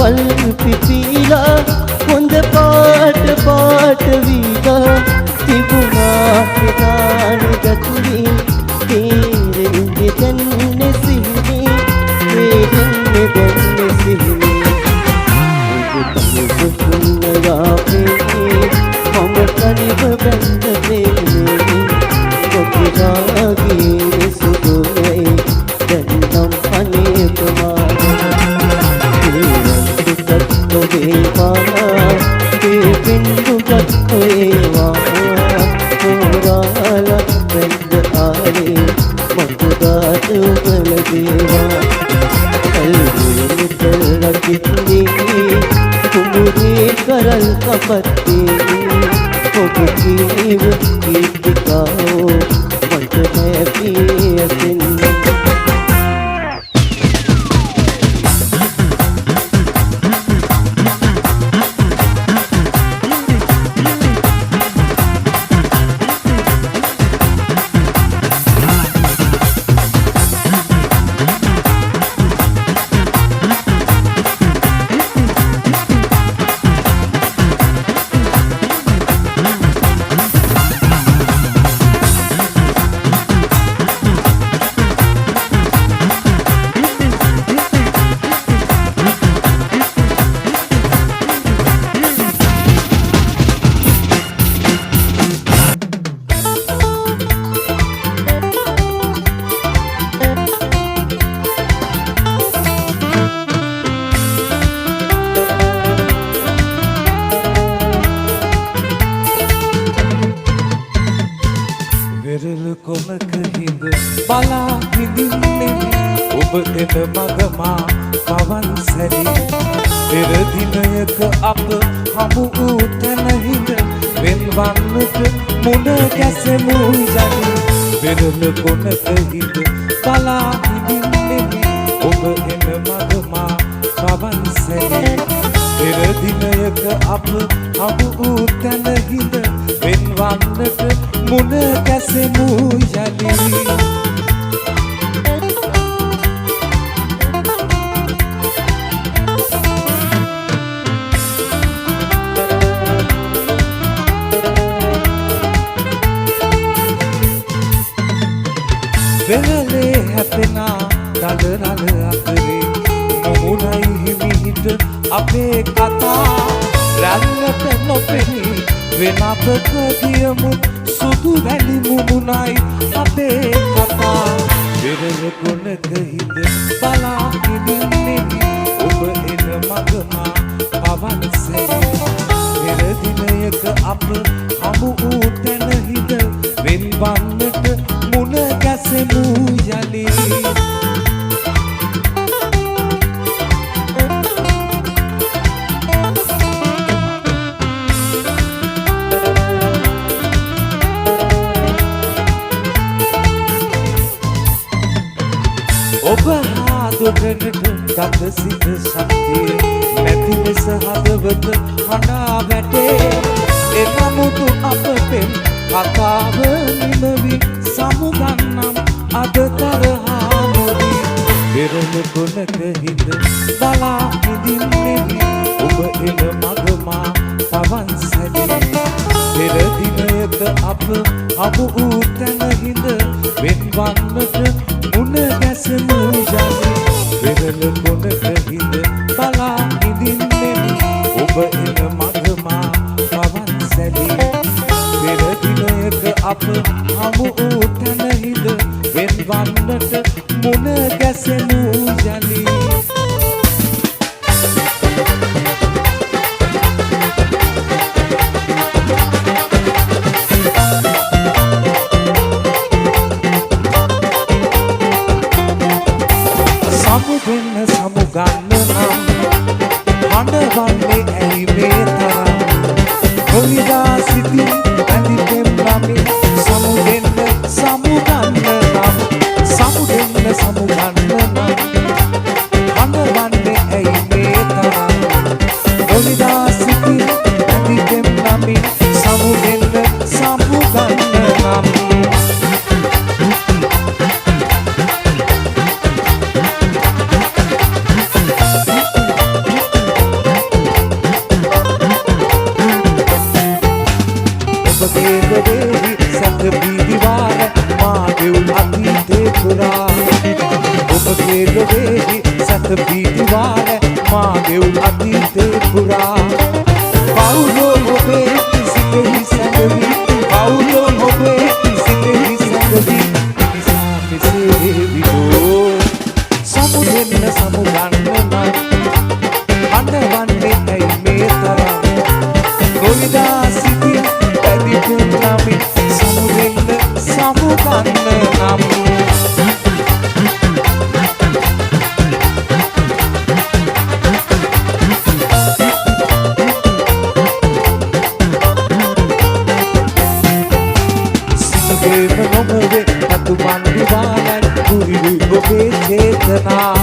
මල් පිපිලා හොඳ පාට වීලා තිබුණා ප්‍රධාන ගතුරි තේරෙන්නේ දැන්නේ සිහිනේ තේරෙන්නේ දැන්නේ සිහිනේ ඔබ පුන්නලා පෙනේ මම කනිව බඳ දෙන්නේ ඔබගේ සුදුයි දැන්නම් අනේ ප්‍රමාද දේවානා ඒ බින්දුගත් වේවා පුරාලා බෙන්ද ආලේ මතුදාට උබල දේවා කල්විතල කිත්නේ කුඹුරේ කරල් කපත්තේ ඔබ කීව කීතිකාවෝ මට හැපියසින් අතීතේ පුරා ඔබගේ ලොවේහි සැත බීති වාර මා දෙව් අතීතේ පුරා පවුලෝ ඔබේ සිතෙහි සැඟවි පවුලෝ ඔබේ සිතෙහි සැඟවි නිසා මෙසේ විදෝ සමුදෙන්න සමුගන්න නම් අඬවන්නේ ඇයි මේ තරම් ගොවිදා සිටින් පැදිපුන් නමින් සමුදෙන්න සමුගන්න නම් ඔබේ චේතනා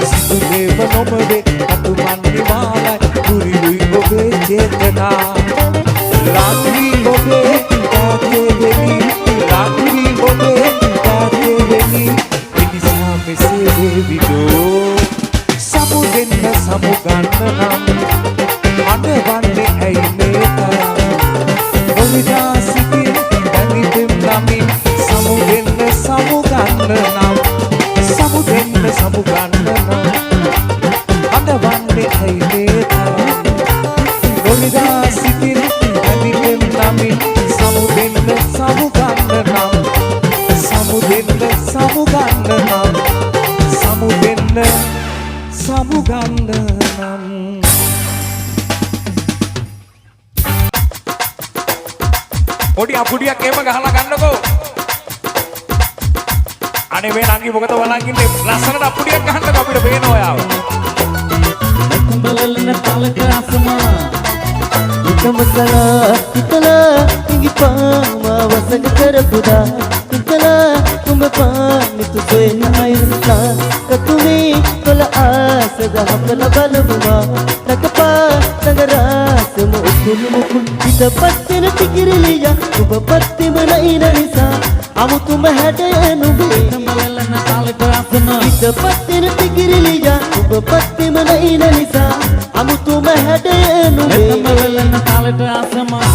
සිදුවේව නොමවේ අතුමන් නිවාලයි කුරිලුයි ඔබේ චේතනා රාත්‍රී ඔබේ තාතේ වෙනි රාත්‍රී ඔබේ තාතේ වෙනි එනිසා මෙසේ වේවිදෝ සමුදෙන්න සමුගන්න නම් අඬවන්නේ ඇයි මේ තරම් ඔවිදා සිටින් පැනිපෙම් නමින් සමුදෙන්න සමුගන්න නම් සමුදෙන්න සමුගන්න නම් අඬවන්නේ ඇයි මේ තරම් ඔවිදා සිටින් පැනිපෙම් නමින් සමුදෙන්න සමුගන්න නම් සමුදෙන්න සමුගන්න නම් සමුදෙන්න සමුගන්න නම් පොඩි අපුඩියක් එහෙම ගහලා ගන්නකෝ අනේ මේ නංගි මොකද බලන් ඉන්නේ ලස්සනට අපුඩියක් ගහන්නකෝ අපිට පේන ඔයාව බලන්න තලක අසමා ඉතමසලා ඉතලා ඉඟි පාමා වසඟ කරපුදා ඉතලා තුඹ පාමිතු සොයන අයුරුලා කතුමේ කොල ආස ගහපල බලමුවා නකපා නගරාසම උකුළු මුකුල් ඉතපත්තෙන ටිකිරිලිය ඔබ පත්තිම නයින නිසා අමුතුම හැඩය නුඹේ බලන්න තලක අසමා ඉතපත්තෙන ටිකිරිලිය ඔබ පත්තිම නයින නිසා අමුතුම හැඩය නුඹේ බලන්න තලක අසමා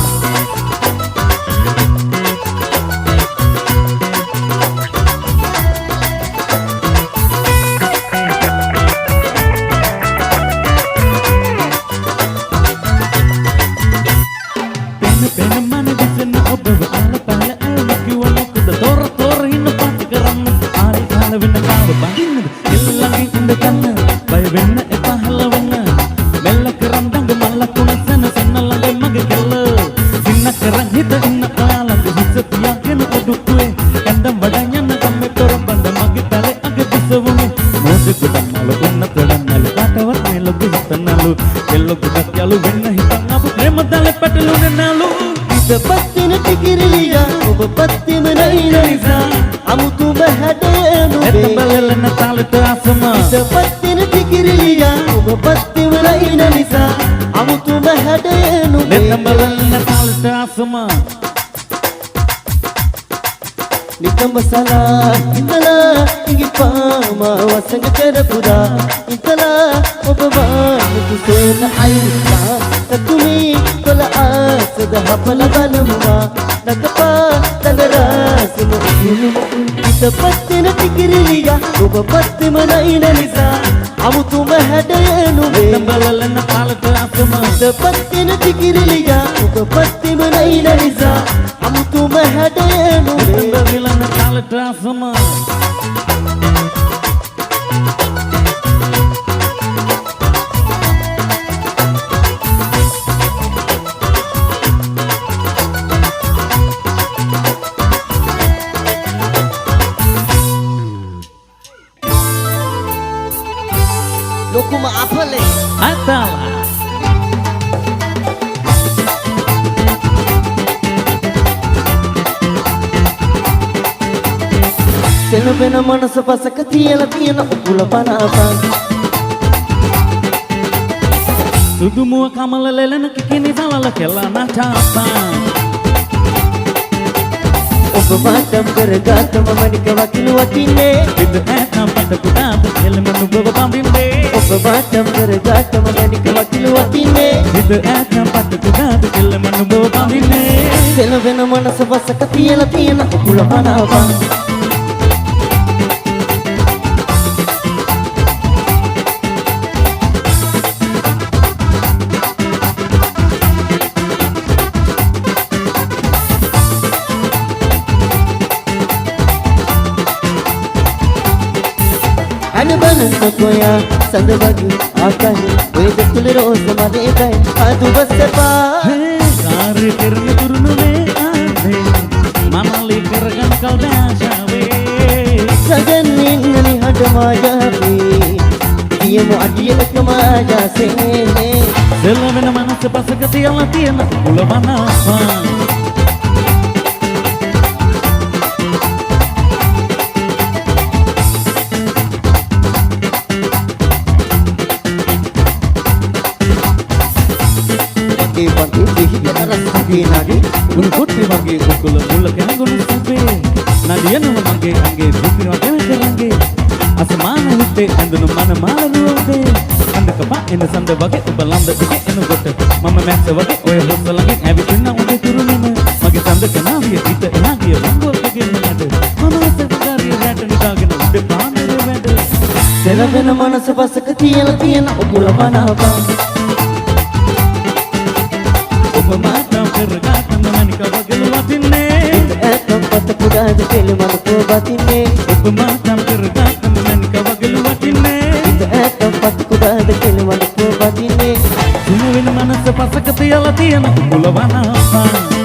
පත්තින ටිකිරිලිය ඔබ පත්තිම නයින නිසා අමුතුම හැඩය නුඹේ බලන්න තලට අසමා පත්තින ටිකිරිලිය ඔබ පත්තිම නයින නිසා අමුතුම හැඩය නුඹේ බලන්න තලට අසමා නිකම්බසලා ඉතලා ඉඟි පාමා වසඟ කරපුදා ඉතලා ඔබ වානුතු සේන අයුරුලා කතුමේ කොල ආස දහපල බලමුවා නකපා නගරාසම උකුළු ඉතපත්තෙන ටිකිරිලිය ඔබ පත්තිම නයින නිසා අමුතුම හැඩය නුඹේ බලන්න තලක අසමා ඉතපත්තෙන ටිකිරිලිය ඔබ පත්තිම නයින නිසා අමුතුම හැඩය නුඹේ බලන්න තලක අසමා ලොකුම අපලේ අතලා සෙනබෙන මනස පසක තියලා තියෙන උකුල පනාපන් සුදුමුව කමල ලෙලන කිකිනි සලල කෙලා නටාපන් ඔබ වාටම් කරගත්තම මනික වකිලු වටින්නේ විද ඇතම් පට පුඩාද එළම නුඹව පඹින්නේ ඔබ වාටම් කරගත්තම මනික වකිලු වටින්නේ විද ඇතම් පට පුඩාද එළම නුඹව පඹින්නේ සෙනබෙන මනස පසක තියලා තියෙන උකුල පනාපන් අද බලන්නකෝ යා සඳ වගේ ආකාරය ඔය දෙතුල රෝස මලේකයි අදුවසපා කාර්ය කරන තුරුනුවේ ආවේ මනලි කරගන් කල්දාශාවේ සගන් ඉන්නනි හඩ මායාවේ කියමු අඩියක මායාසේ සෙල්ලවෙන මනස පසක තියලා තියෙන කුලමනාපා පන්ති දෙහිය රසගේ නඩේ උන් කොටි වගේ කුකුල මුල කැඟුණු සබේ නදියනම මගේ අංගේ දුකිනවා කැමකරංගේ අසමාන හිතේ ඇඳුණු මන මාළුවෝදේ අඳකපා එන සඳ වගේ ඔබ ලම්බ දිගේ එනකොට මම මැස්ස වගේ ඔය හොස්ස ළඟින් ඇවිදින්න උදේ තුරුනෙම මගේ සඳ කනාවිය හිත එහා ගිය වංගුවකගෙන නඩ මම සෙතකාරිය රැට නිදාගෙන උදේ පාන්දර වැඩ සෙලවෙන මනස පසක තියලා තියෙන ඔබුල මනාපා ඔබ මාතම් කරගත්තම මනික වගල වදින්නේ ඇතම් පත කුඩාද කෙලමන පොබතින්නේ ඔබ මාතම් කරගත්තම මනික වගල වදින්නේ ඇතම් පත කුඩාද කෙලමන පොබතින්නේ සුම වෙන මනස පසක තියලා තියෙන මුලවනාපා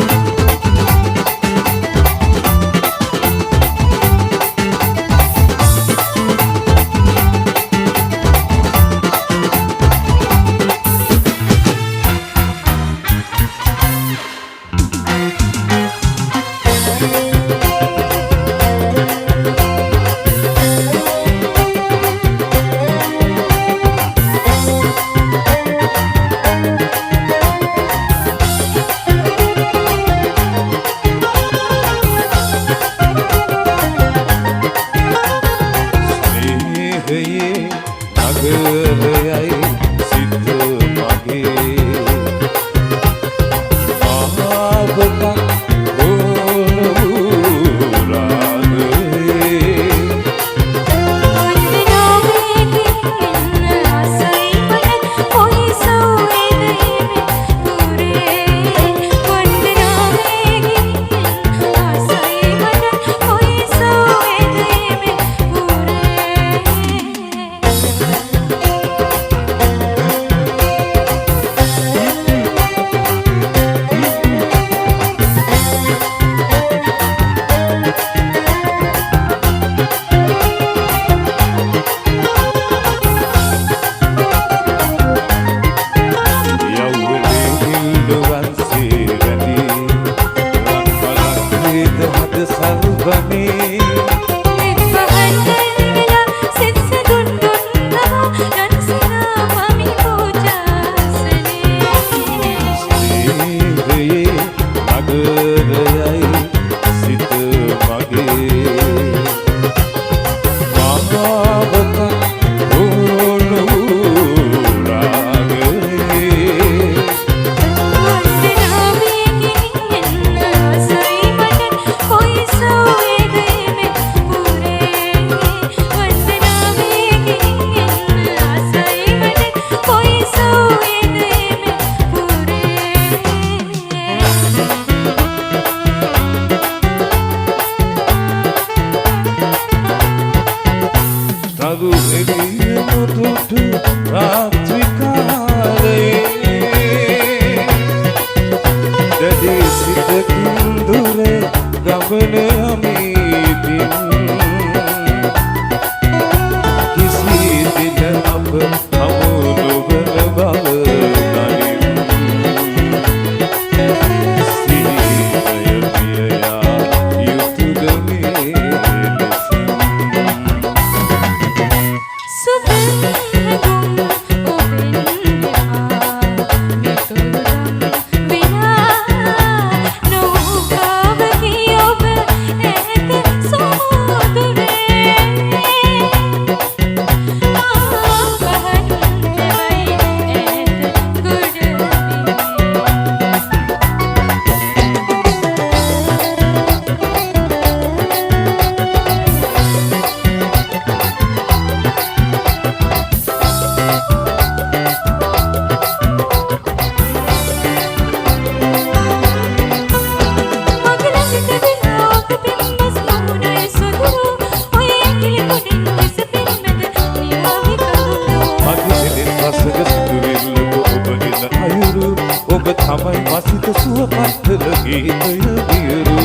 තමයි වසිත සුවපත් ගීතය වියරු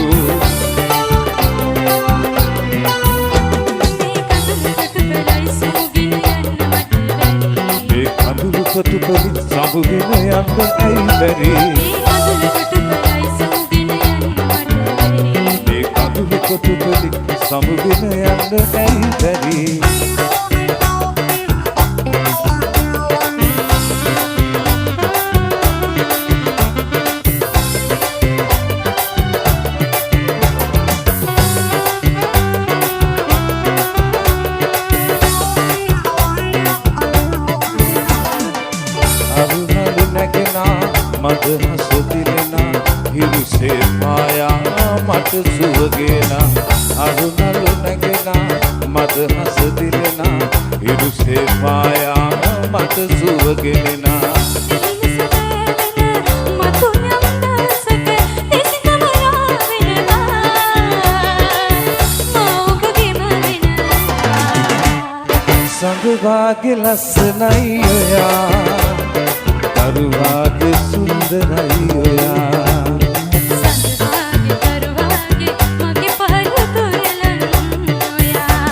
මේ කඳුළු කොටුපලි සමුගෙන යන්න ඇයි බැරි මේ කඳුළු කොටුපලි සමුගෙන යන්න ඇයි බැරි මද හසදිලෙනා හිරුසේ පායා මට සුවගේනා අරුණලු නැගෙනා මද හසදිලෙනා හිරුසේ පායා මට සුවගෙනෙනා සඳවාගේ ලස්සනයි ඔයා තරුවාගේ සුන්දරයි ඔයා සඳවාගේ තරුවාගේ මගේ පරතුරලන් ඔයා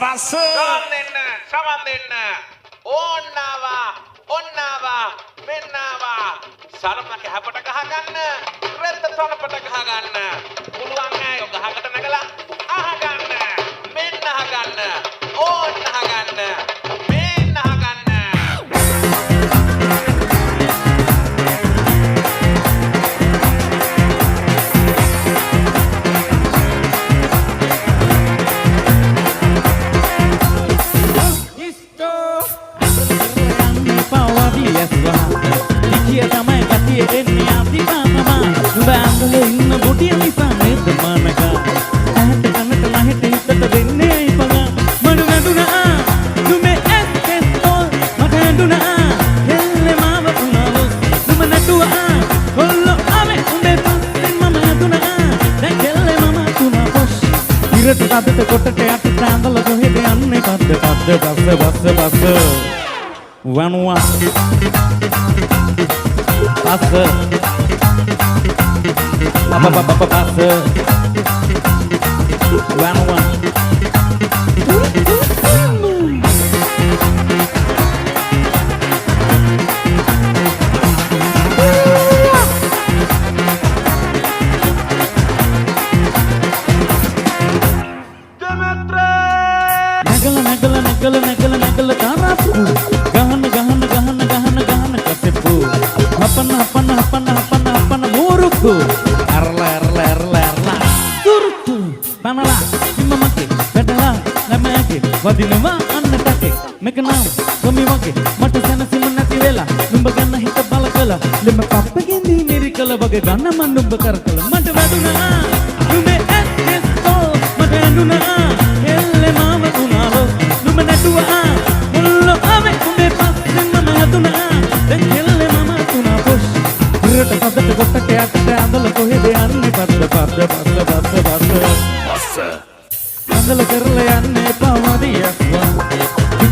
Pass. Saman denna. Onnava. Mennawa. Saramake hapata gah ganna. Retta tolapata gah ganna. Puluwan ay gahකට නගලා අහ ගන්න. මෙන්න අහ ගන්න. ඕන්න අහ ගන්න. මෙන්න අහ ගන්න. Dia tamai kati enne ati mama nuba inna bodiya nisa ned manaka ahte kanata lahete hittata denne ipaga manu naduna nume esto mata naduna helle mama unalos numa natuwa kollo ame unde passen mama naduna dan helle mama tuna pos irata kadata kottata ati tandala kohede anne padda passe wanwa Passa Passa 1-1 කළා ලෙම පප්පගෙන්දී මිරිකල වගේ ගන්න මන් නුඹ කරකල මට වැදුනා නුඹේ ඇස්කෝ මට ඇඬුනා එල්ලේ මාව තුනාලෝ නුඹ නැටුවා මුල්ලෝ ආවේ නුඹේ පස්සෙන් මම හැදුනා දැන් එල්ලේ මම තුනා පොෂ් ඉරට පදට කොටට යට ඇඳල කොහෙද යන්නේ පස්ස ඇඳල කරලා යන්නේ පවදියස්වා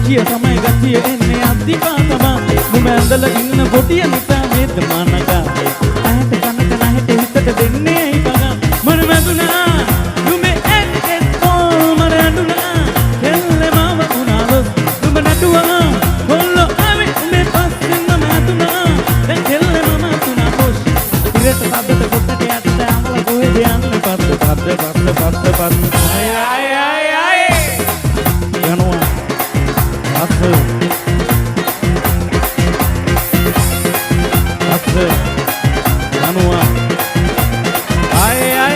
කිය තමයි ගතිය එන්නේ අතිපාතම නුඹ ඇඳල ඉන්න පොටිය නිසා මේද මානකා ඇහැට කනට නැහැට හිතට දෙන්නේ ඇයි බගා මන වැදුනා නුඹේ ඇස් මර ඇඬුනා එල්ලේ මාව උනාලෝ නුඹ නැටුවා කොල්ලෝ ආවේ නුඹේ පස්සෙන් මම ඇතුනා දැන් එල්ලේ මම තුනා පොෂ් ඉරට සද්දට කොටට යට ඇඳල කොහෙද යන්නේ පස්ස ආය යනවා After Janua Ay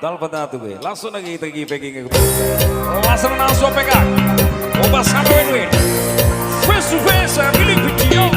Dalpatatu be langsung lagi kita packing ke langsung langsung pegang obat sama wewe face to face milik video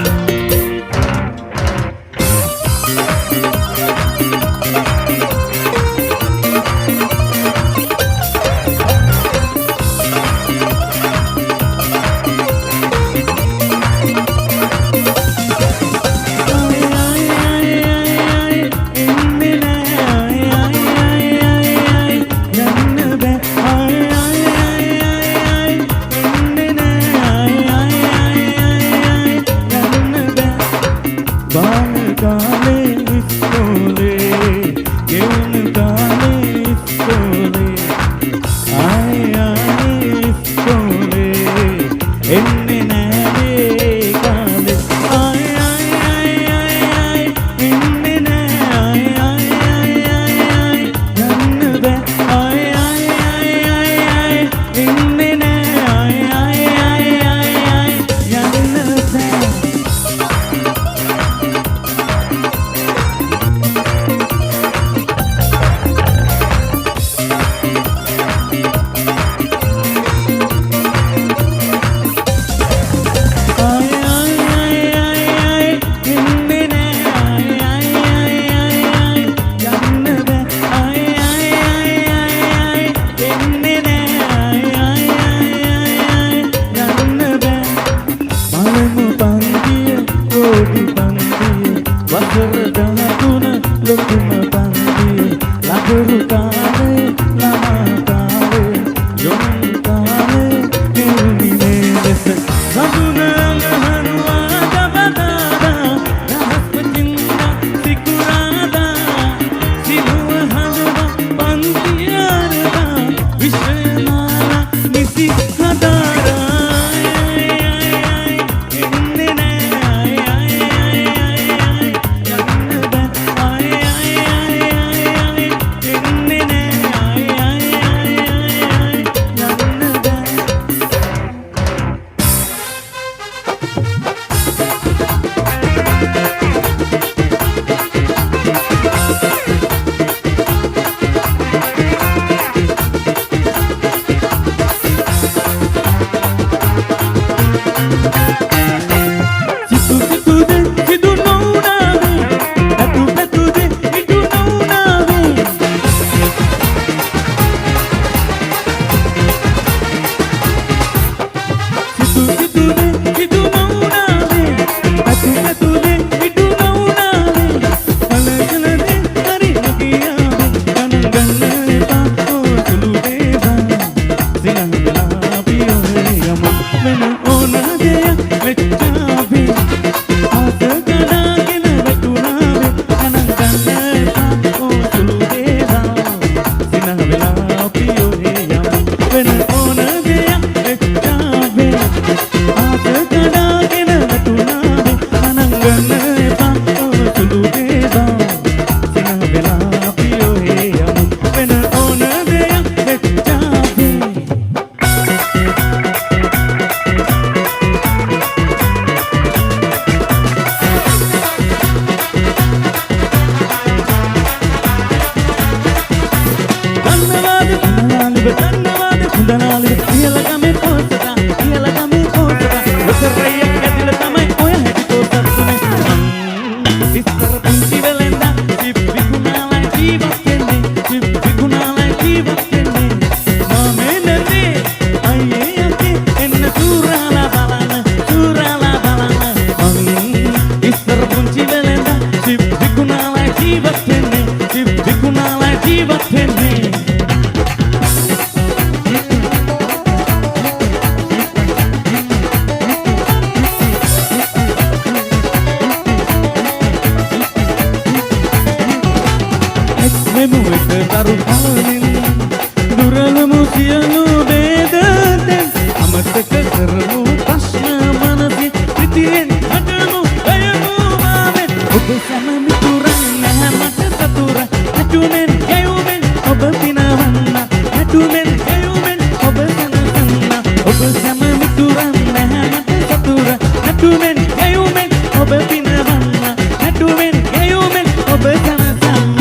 සතුරන් නැහැ මට සතුර නැටුමෙන් ගැයුමෙන් ඔබ පිනවන්න නැටුමෙන් ගැයුමෙන් ඔබ සනසන්න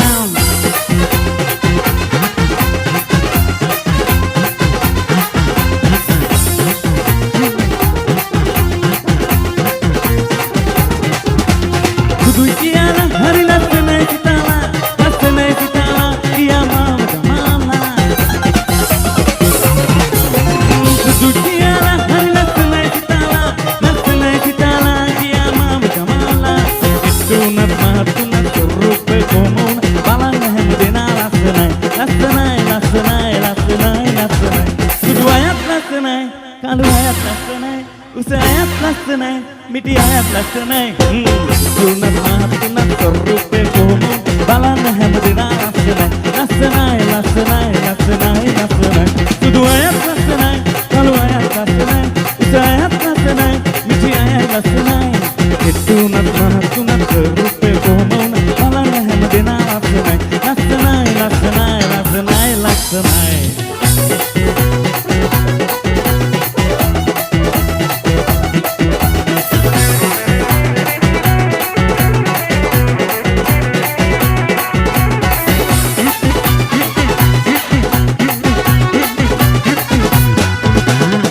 සුදුයි කියලා හරි ලස්සනයි සිතාලා කියා මාමට මාලා සුදුයි කියලා හරි ලස්සනයි සිතාලා කියා මාමට මාලා එතුණත් මහතුණත් රූපේ කොමුණ බලන්න හැම දෙනා ලස්සනයි සුදු අයත් ලස්සනයි කළු අයත් ලස්සනයි උස අයත් ලස්සනයි මිටි අයත් ලස්සනයි එතුණත් මහතුණත් රූපේ කොමුණ බලන්න හැම දෙනා ලස්සනයි සුදු අයත් ලස්සනයි කළු අයත් ලස්සනයි උස අයත් ලස්සනයි මිටි අයත් ලස්සනයි එතුණත් මහතුණත් රූපේ කොමුණ බලන්න හැම දෙනා ලස්සනයි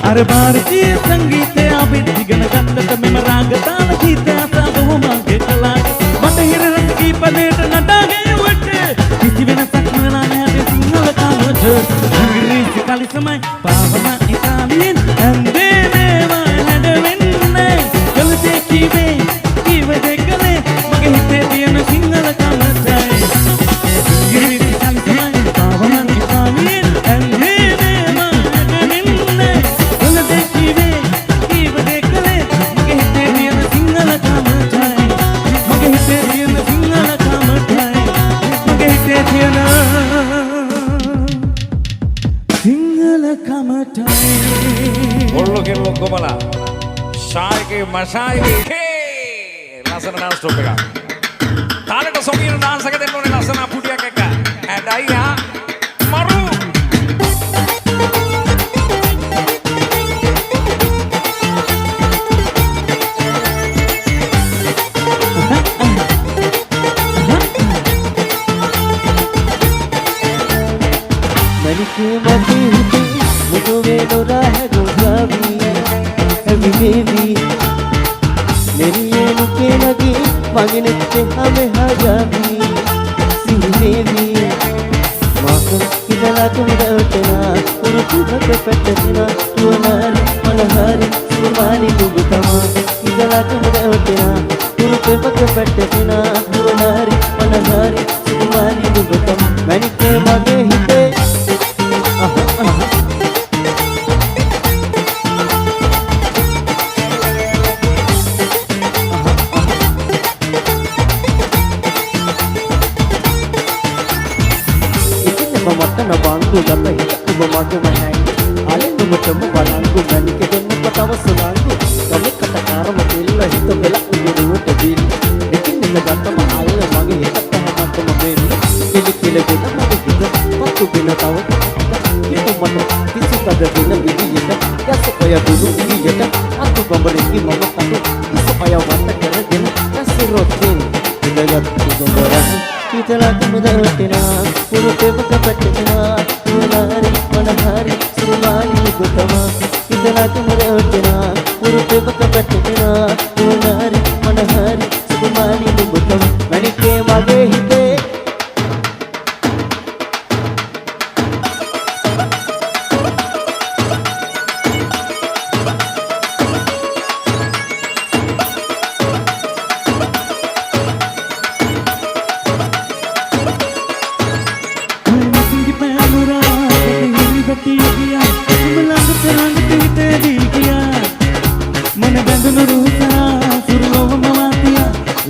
अरे भारतीय संगीत अबित इगन गंधत मेम राग ताल गीत असाबो मागे कला बटहिर रस की पलेट नटागे उठे किसी वेनसक वेला नैते सिंहल कामज अंग्रेज काली समय पावना इतालियन अंदे नेवा नडवेन्ने कलते कीवे देखले मगे हिते दियन सिंहल कामज अंग्रेज काली समय पावना इतालियन अंदे नेवा नडवेन्ने कलते कीवे देखले मगे हिते दियन सिंहल कामज मगे हिते दियन सिंहल कामज मगे हिते दियन Sinhala कामज Bollo ke lo gomala. Shai ke masai ke. Lasana dance stop එක. තාලෙට සොගින dance එක දෙන්න ඕනේ ලස්සන පුඩියක් එක. ඇඩයියා මරු. मनिके मते हुते मुझो वेलो राह गुलाबी हैवी बेबी मेरी ये नुके लगी मांगने से हमें हजाबी सी बेबी माकम किदला तुम डटना उरुतु भक पटना तू नारी मनहारी सुमानी दुबतमा किदला तुम डटना उरुतु भक पटना तू नारी मनहारी सुमानी दुबतमा मनिके मते हुते මටන බංගු ගත හිත ඔබ මගම හැංගි අලින්දුම තම බලංගු මැනික දෙන්න පතව සුලංගු ගමකට කාරම දෙල්ල හිත වෙල උගුරුවට දිල් එකින් එක ගත්තම අල්ල මගේ හිතට හැමතම වෙන්න කිලි කිලගෙන මගේ හිත පත්තු වෙන තව කිතු මට කිසි කද වෙන විදියට යසපය දුරු විදියට අතු බඹලෙකි මම තතු ඉසපය වන්න කරගෙන ඇසිරොත්ින් ඉඳගත් දුඹරහ कितला तुम दरटना पुरुते बक पटना तुनारी मनहारी सुमानी गुतमा कितला तुम दरटना पुरुते बक पटना तुनारी मनहारी सुमानी गुतमा मनिके मगे हिते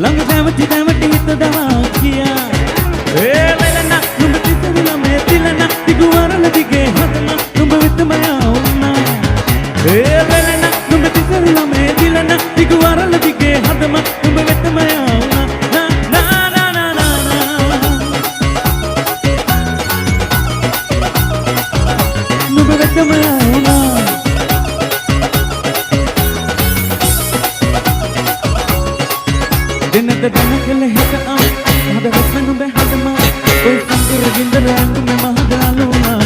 लंग देवती हित दवाकिया ए लेलना नुඹ तिसरुला मे तिलना तिगुवरल दिगे हदना नुඹ वितमया उन्ना ए लेलना नुඹ तिसरुला मे तिलना तिगुवरल दिगे हदमा नुඹ वितमया उन्ना ना ना ना ना ना नुඹ वितमया उन्ना අද දැන කෙල හිත ආ හද රස්මනු බහැදම ඔය සංකර ගින්දර ඇඟ මෙ මහදාලුනා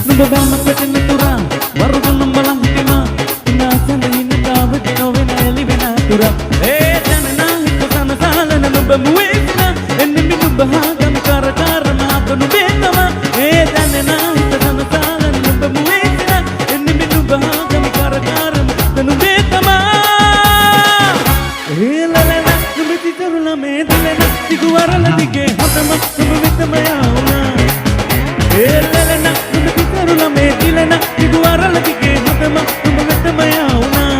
නුඹ බෑම පෙටෙන තුරා වරුදුනම් බලන් හිටිනා ඉනාසන හිනතාවට නොවෙන එලි වෙන තුරා ඒ දැනනා හිත සනසාලන නුඹ මුවේසිනා එන්නේ නුඹ හාගම කරකාර මාතනු බේතම ඒ දැනනා හිත සනසාලන නුඹ මුවේසිනා එන්නේ නුඹ හාගම කරකාර මාතනු බේතම ඒලලන නුඹ තිතරුලා මේ දිලන සිගුවරල දිගේ හතම නුඹ වෙතම යවුනා ඒලලන නුඹ තිතරුලා මේ දිලන සිගුවරල දිගේ හතම නුඹ වෙතම යවුනා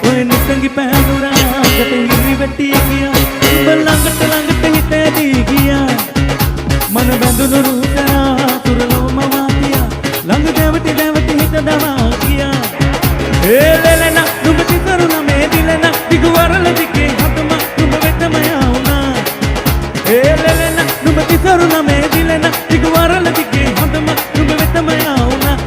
ඔය නිසංගි පෑදුරා කට හිරි වැටි ගියා නුඹ ළඟට හිත ඇදී ගියා මන බඳුනු රුතරා තුරලෝ මවාතියා ළඟ දැවටි හිත දමා ගියා ඒලලන නුඹ තිතරුලා මේ දිලන සිගුවරල දිගේ හතම නුඹ වෙතම යවුනා ඒලලන නුඹ තිතරුලා මේ දිලන සිගුවරල දිගේ හතම නුඹ වෙතම යවුනා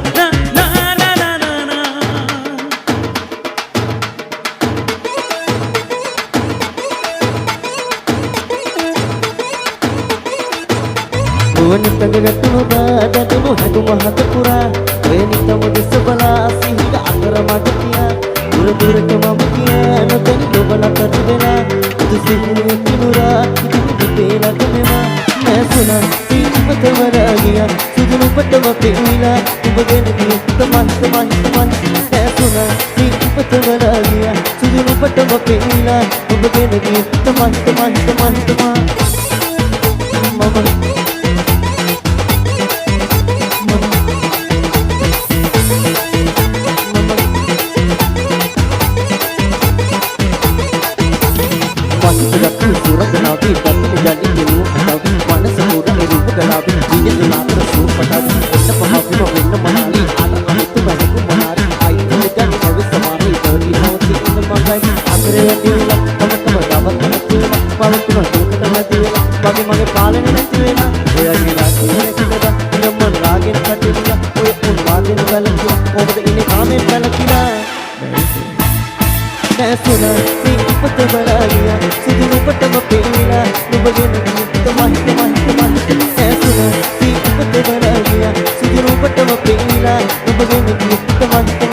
නුවණ තඟගතුණු දාදඩුණු හැඟුම හත පුරා ඔය නිතම දෙස බලා සිහිග අතර මට කියා දුර දුරට මම කියා නොදැනි ඔබලා කර වෙලා බුදු සිහිනේ කිනුරා ඉදිරි ලගනෙවා නැසුණා සීපත වරා ගියා සුදුණු පටව පෙවිලා ඔබගෙන ගිය තමයි නැසුණා සීපත වරා ගියා සුදුණු පටව පෙවිලා ඔබගෙන ගිය තමයි මගේ පාලන නැති වෙලා ඔයගේ රාජ්‍යයේ කිව්වා නම්මන් රාගෙන් කටිලා ඔය උන්වාදෙන් ගලකියා ඔබද ඉන්නේ කාමෙන් ගලකිලා නැසුණා සීපත බලාගියා සුදුණු පටව පෙවිලා නුඹගෙන තමයි නැසුණා සීපත බලාගියා සුදුණු පටව පෙවිලා නුඹගෙන තමයි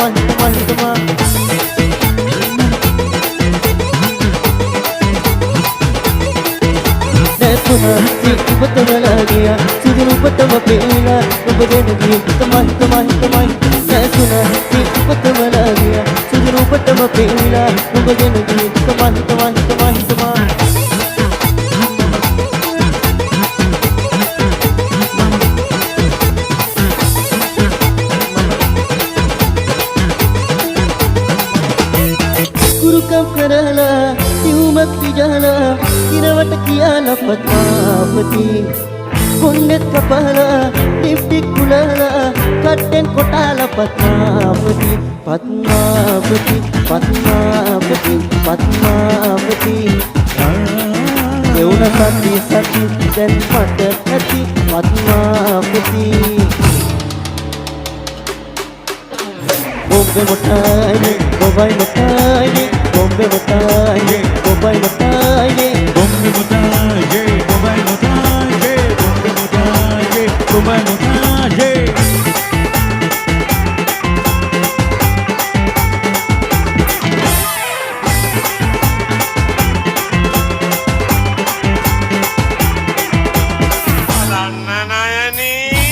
සීපත බලාගියා සුදුණු පටව පෙවිලා නුඹගෙන තමයි නැසුණා සීපත බලාගියා සුදුණු පටව පෙවිලා නුඹගෙන තමයි කුරුකම් කරලා සිවුමක් විජහලා ඉරවට කියලා පත්මාපති කොන්නෙත් කපලා ලිප්ටික් කුලලා කට්ටෙන් කොටාලා පත්මාපති එවුන සති දැන් මට ඇති පත්මාපති Bombe motaye, bobai motaye, bombe motaye, bobai motaye, bombe motaye, bobai motaye, bombe motaye, bobai motaye.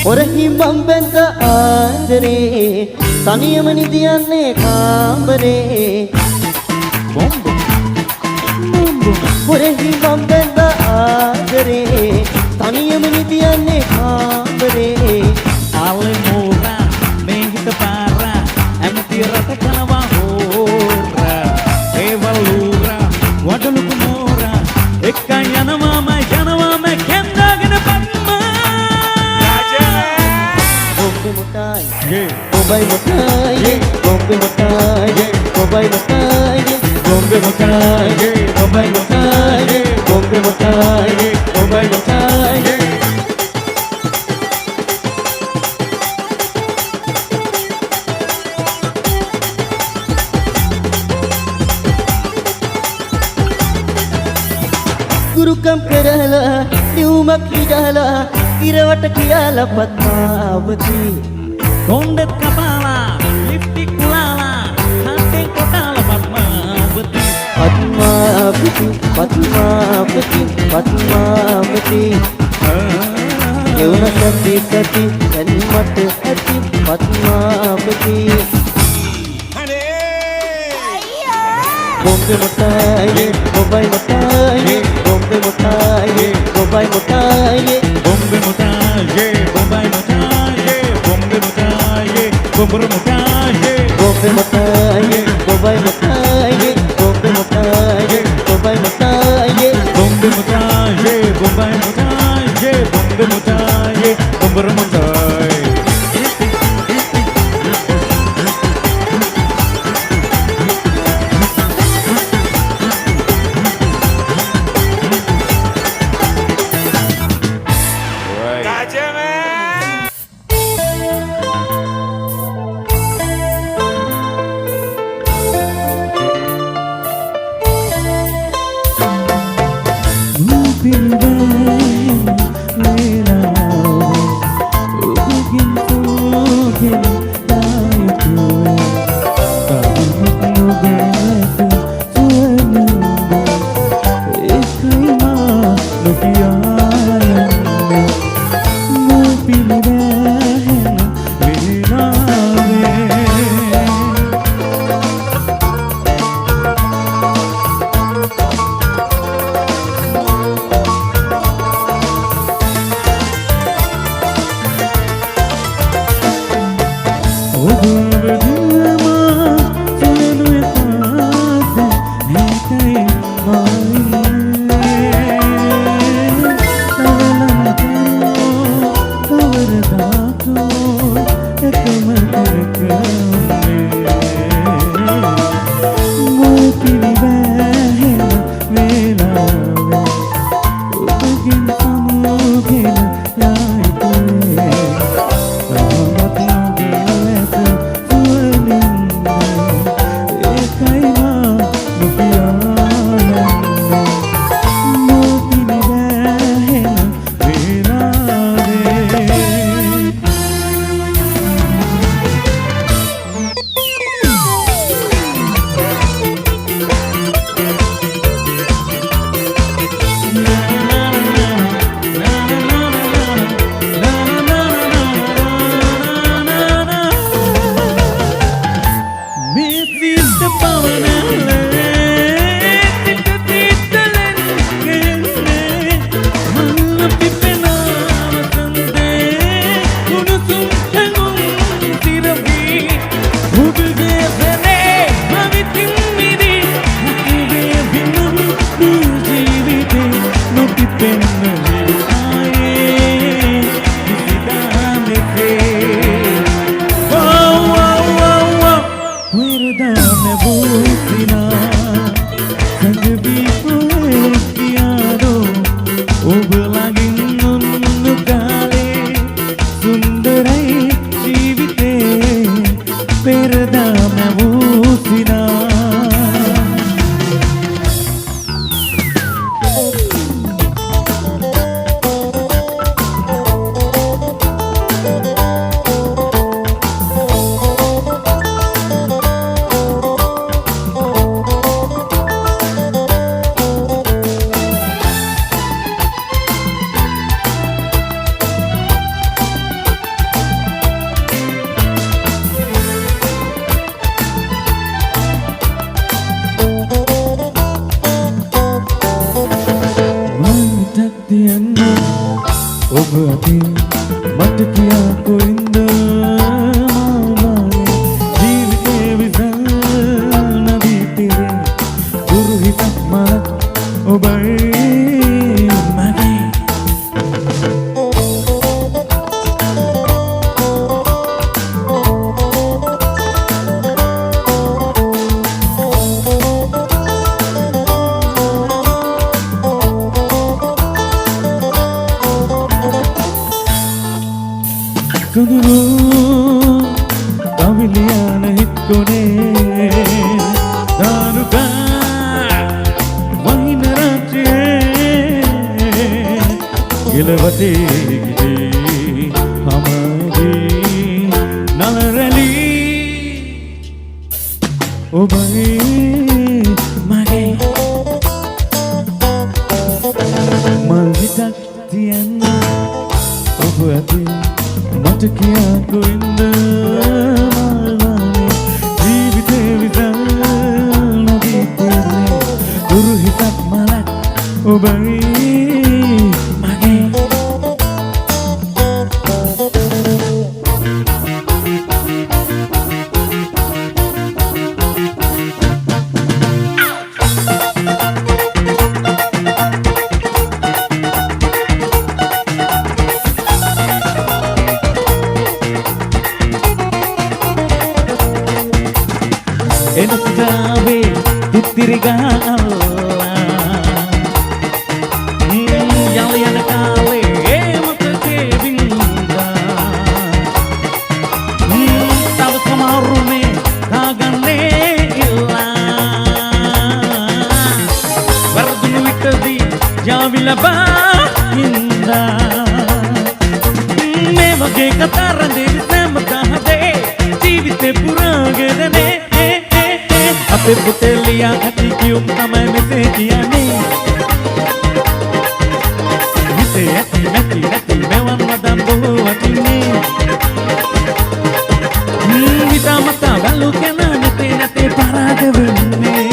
Orahi mambenta anjare තනියම නිදියන්නේ කාමරේ හොරෙහි මම බැඳ ආදරේ තනියම නිදියන්නේ කාමරේ ආලේ මෝරා මේ හිත පාරා ඇමති රට කනවා හෝරා ඒවලුරා වඩලු කුමෝරා එක්කන් යනවාම කැන්දාගෙන පත්මා bombe motaye bobai motaye bombe motaye bobai motaye bombe motaye bobai motaye bombe motaye bobai motaye ගුරුකම් කරලා නියුමක් හිටලා ඉරවට කියලා පద్මාවති කොණ්ඩෙත් කපාලා ලිප්ටික් කුලාලා හත්තේ කොටාලා පద్මාවති පద్මාවති පద్මාවති පද්මාවති එවන සති සති දැන්මට ඇති පද්මාවති Bombe motaye, bombay motaye, bombe motaye, bombay motaye, bombe motaye, bombay motaye, bombe motaye, bombe motaye, bombe motaye, bombay motaye, bombe motaye, bombay motaye, bombe motaye, bombay motaye, bombe motaye, bombe motaye. කෙලවතේ ගියේ හමගේ නලරලි ඔබයි මගේ මල් විතක් තියන්න ඔබ ඇති මට කියා කොයින්ද මල්වානේ ජීවිතේ විතර නොදී තියන්නේ දුරු හිතක් මලක් ඔබයි මගේ එනසාවේ දුක්තිරිගහල්ලා යන කාලේ ඒ මතකේ වින්දා තව සමහරුනේ කාගන්නේ ඉල්ලා වරදුණු විටදී යාවි ලබා ඉන්දා මේ වගේ කතා රඳේ සෑම දහදේ ජීවිතේ පුරාගෙනනේ අපේ පුතේ ලියා ඇති කියුම් තමයි මෙසේ කියන්නේ හිතේ ඇති නැති මෙවන් වදන් බොහෝ වටින්නේ හිතාමතා බැලු කෙනා නැතේ පරාද වෙන්නේ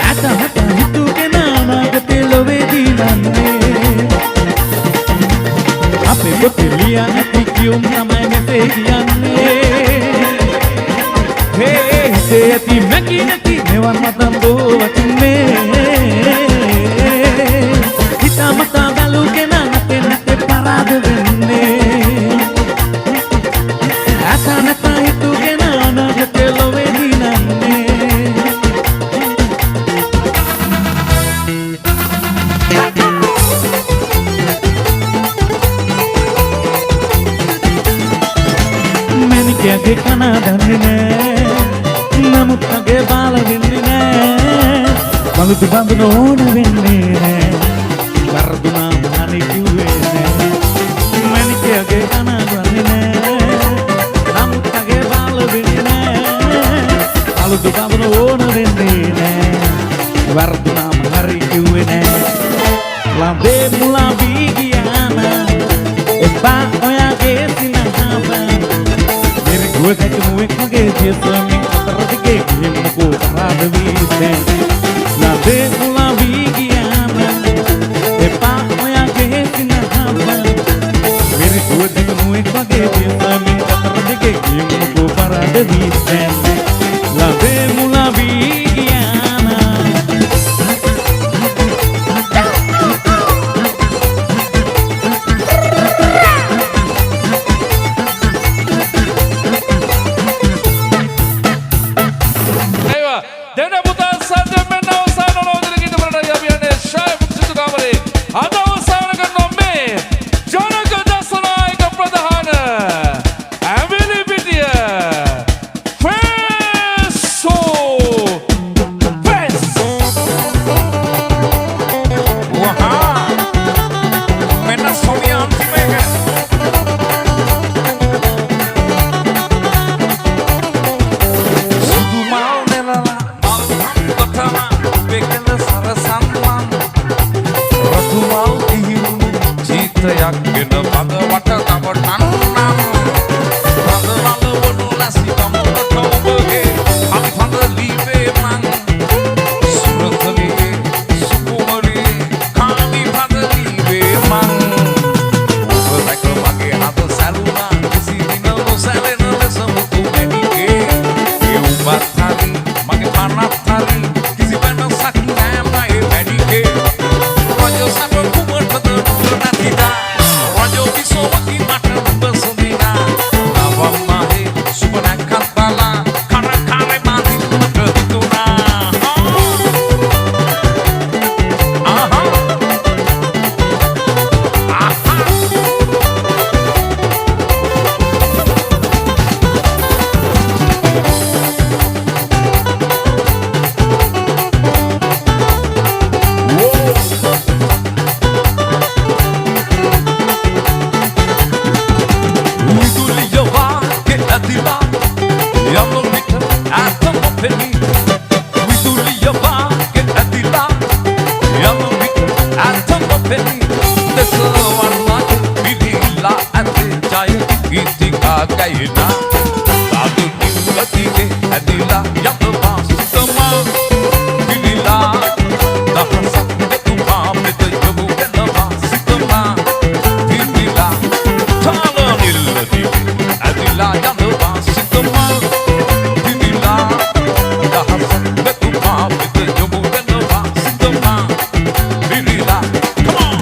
ඇතමත හිතු කෙනා නාගතේ ලොවේ දීනන්නේ අපේ පුතේ ලියා ඇති කියුම් තමයි මෙසේ කියන්නේ හිතේ ඇති මැකි නැති මෙවන් මතම් බෝ වටින්නේ හිතාමතා බැලු කෙනා නැතේ පරාද වෙන්නේ ඇත නැත හිතු කෙනා අනාගතේ ලොවේ දිනන්නේ මැනිකගේ කනා දන්නේ නෑ නමුත් මගේ බාල වෙන්නේ නෑ මලුතු බඳුන ඕන වෙන්නේ නෑ වරදුනා මහනි කිව්වේ නෑ මැනිකගේ කනා දන්නේ නෑ නමුත් මගේ බාල වෙන්නේ නෑ මලුතු බඳුන ඕන වෙන්නේ නෑ වරදුනා මහරි කිව්වේ නෑ ලම්බේ මුලා වී ගියාන එපා ඔයාගේ සිනහව මෙරි ගුවසක මුවෙක් මගේ ජීසමින් අතරදිගේ ගිහින්කෝ පරාද වීසේ ලම්බේ මුලා වී ගියාන එපා ඔයාගේ සිනහව මෙරි ගුවසක මුවෙක් මගේ ජීසමින් අතරදිගේ ගිහින්කෝ පරාද වීසේ ලම්බේ මුලා වී ගියාන ජනක දසනායක ප්‍රධාන ඇවිලි පිටිය ෆේ penny. Viduliya vaage adila yammi athama penny. Desawarna vidila ante jaya gitika gayna. Sadu nilatige adila yamma sitama vidila dahasa dekuma meta yabu ganama sitama vidila thala nilatige adila yamma sitama vidila dahasa dekuma meta yabu ganama sitama vidila. Come on.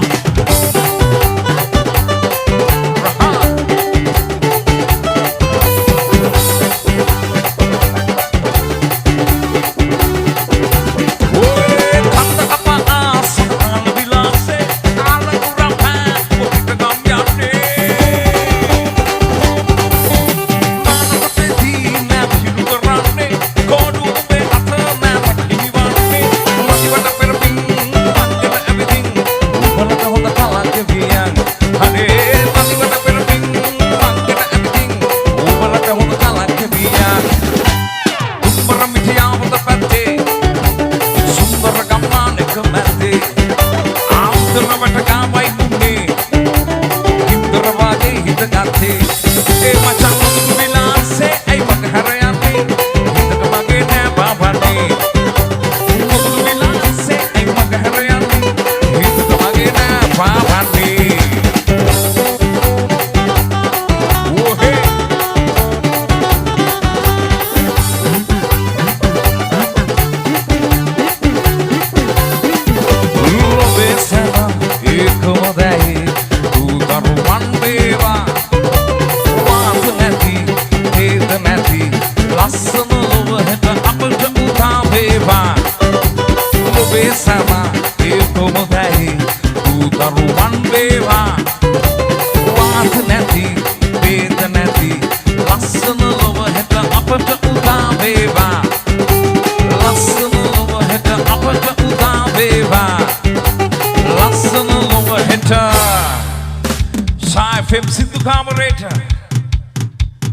FM සිද්ධු කාමරේට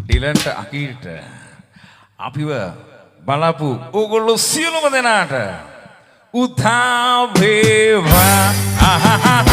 ඩිලන්ට අකීර්ට අපිව බලපු ඕගොල්ලෝ සියලුම දෙනාට උදා වේවා